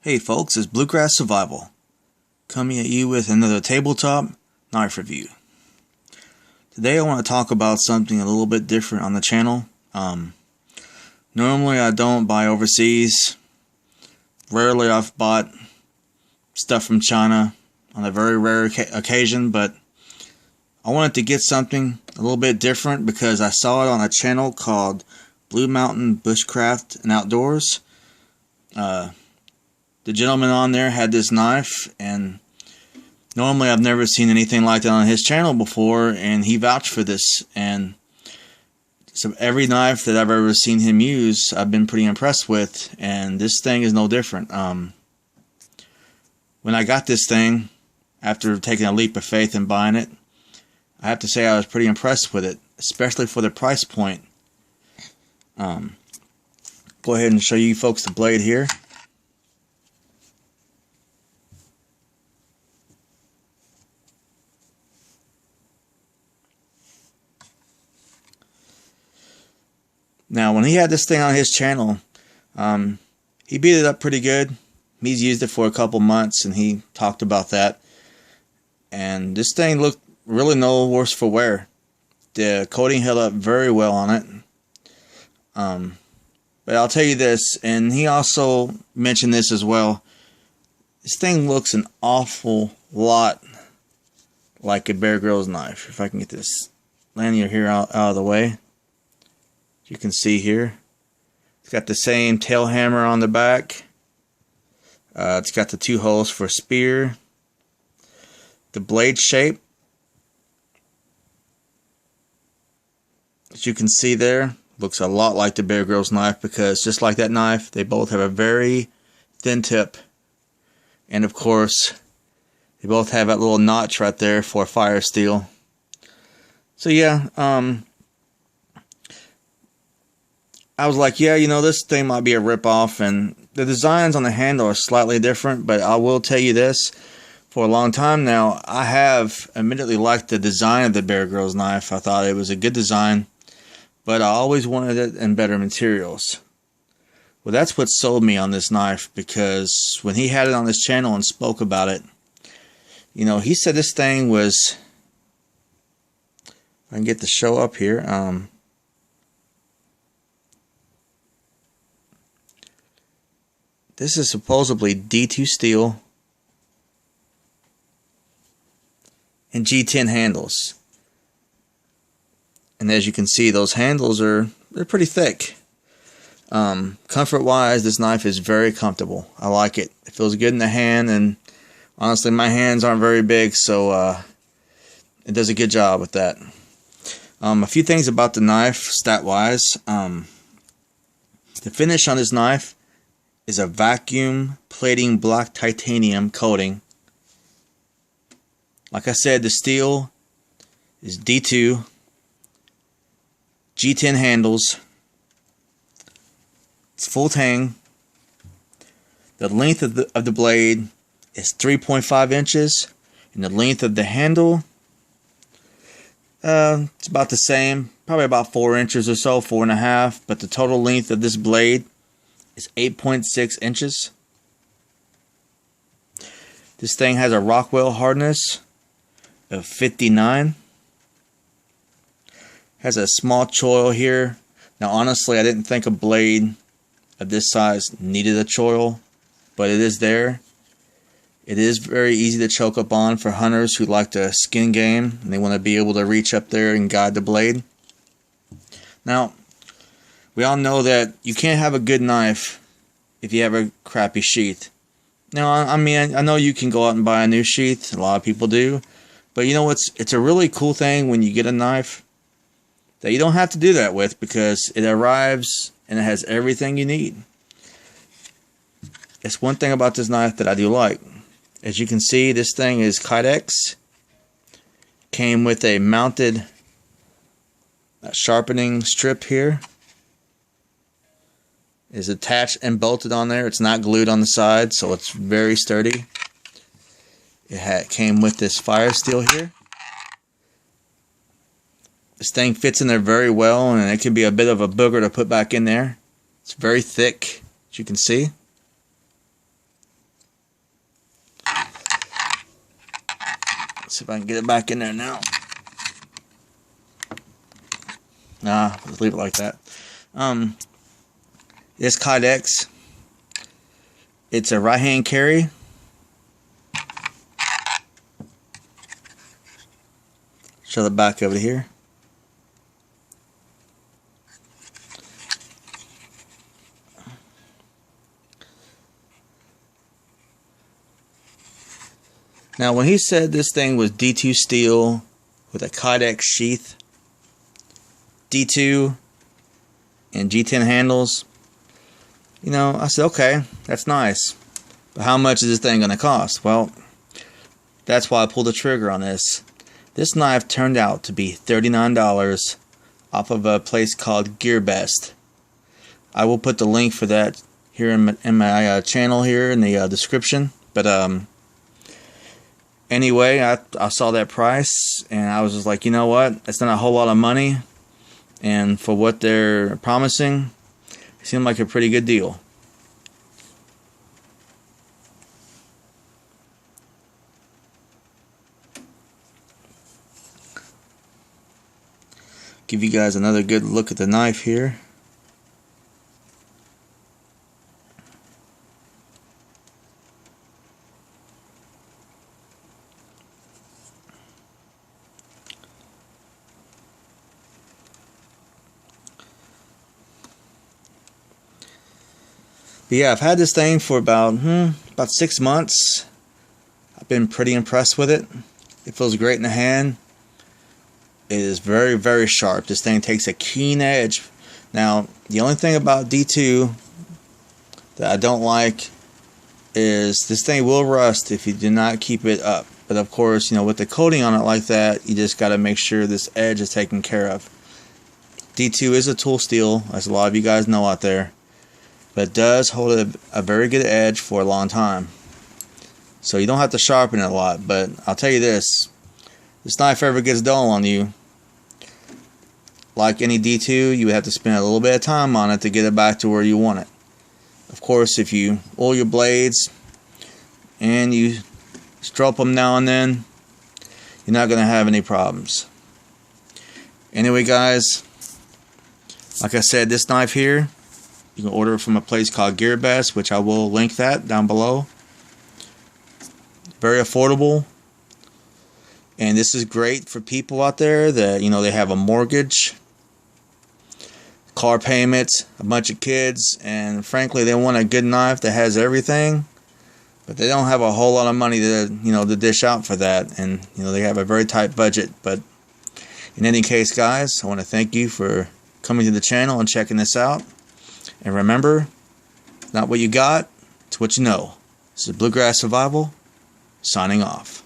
Hey folks, it's Bluegrass Survival, coming at you with another tabletop knife review. Today I want to talk about something a little bit different on the channel. Normally I don't buy overseas. Rarely I've bought stuff from China on a very rare occasion, but I wanted to get something a little bit different because I saw it on a channel called Blue Mountain Bushcraft and Outdoors. The gentleman on there had this knife, and normally I've never seen anything like that on his channel before, and he vouched for this. And so every knife that I've ever seen him use, I've been pretty impressed with, and this thing is no different. When I got this thing, after taking a leap of faith and buying it, I have to say I was pretty impressed with it, especially for the price point. Go ahead and show you folks the blade here. Now, when he had this thing on his channel, he beat it up pretty good. He's used it for a couple months, and he talked about that. And this thing looked really no worse for wear. The coating held up very well on it. But I'll tell you this, and he also mentioned this as well, this thing looks an awful lot like a Bear Grylls knife. If I can get this lanyard here out of the way. You can see here, it's got the same tail hammer on the back. It's got the two holes for a spear. The blade shape, as you can see there, looks a lot like the Bear Grylls knife, because just like that knife, they both have a very thin tip, and of course they both have that little notch right there for fire steel. So yeah, I was like, yeah, you know, this thing might be a ripoff, and the designs on the handle are slightly different, but I will tell you this, for a long time now, I have admittedly liked the design of the Bear Grylls knife. I thought it was a good design, but I always wanted it in better materials. Well, that's what sold me on this knife, because when he had it on his channel and spoke about it, you know, he said this thing was, if I can get the show up here, this is supposedly D2 steel and G10 handles. And as you can see, those handles they're pretty thick. Comfort wise, this knife is very comfortable. I like it. It feels good in the hand, and honestly my hands aren't very big, so it does a good job with that. A few things about the knife stat wise. The finish on this knife is a vacuum plating black titanium coating. Like I said, the steel is D2, G10 handles, it's full tang. The length of the blade is 3.5 inches, and the length of the handle, it's about the same, probably about 4 inches or so, 4.5, but the total length of this blade is 8.6 inches. This thing has a Rockwell hardness of 59. Has a small choil here. Now honestly, I didn't think a blade of this size needed a choil, but it is there. It is very easy to choke up on for hunters who like to skin game and they want to be able to reach up there and guide the blade. Now, we all know that you can't have a good knife if you have a crappy sheath. Now, I mean, I know you can go out and buy a new sheath. A lot of people do. But you know, it's a really cool thing when you get a knife that you don't have to do that with, because it arrives and it has everything you need. It's one thing about this knife that I do like. As you can see, this thing is Kydex. Came with a mounted sharpening strip here. Is attached and bolted on there. It's not glued on the side, so it's very sturdy. It came with this fire steel here. This thing fits in there very well, and it can be a bit of a booger to put back in there. It's very thick, as you can see. See if I can get it back in there now. Nah, let's leave it like that. This Kydex, it's a right-hand carry. Show the back over here. Now, when he said this thing was D2 steel with a Kydex sheath, D2 and G10 handles, you know, I said, okay, that's nice. But how much is this thing going to cost? Well, that's why I pulled the trigger on this. This knife turned out to be $39 off of a place called GearBest. I will put the link for that here in my channel here in the description. But anyway, I saw that price and I was just like, you know what? It's not a whole lot of money. And for what they're promising, it seemed like a pretty good deal. Give you guys another good look at the knife here. But yeah, I've had this thing for about 6 months. I've been pretty impressed with it. It feels great in the hand. It is very, very sharp. This thing takes a keen edge. Now, the only thing about D2 that I don't like is this thing will rust if you do not keep it up. But of course, you know, with the coating on it like that, you just got to make sure this edge is taken care of. D2 is a tool steel, as a lot of you guys know out there, but it does hold a very good edge for a long time. So you don't have to sharpen it a lot. But I'll tell you this knife ever gets dull on you, like any D2, you would have to spend a little bit of time on it to get it back to where you want it. Of course, if you oil your blades and you stroke them now and then, you're not going to have any problems. Anyway, guys, like I said, this knife here, you can order it from a place called GearBest, which I will link that down below. Very affordable. And this is great for people out there that, you know, they have a mortgage, car payments, a bunch of kids, and frankly they want a good knife that has everything, but they don't have a whole lot of money to, you know, to dish out for that, and you know, they have a very tight budget. But in any case, guys, I want to thank you for coming to the channel and checking this out. And remember, not what you got, it's what you know. This is Bluegrass Survival, signing off.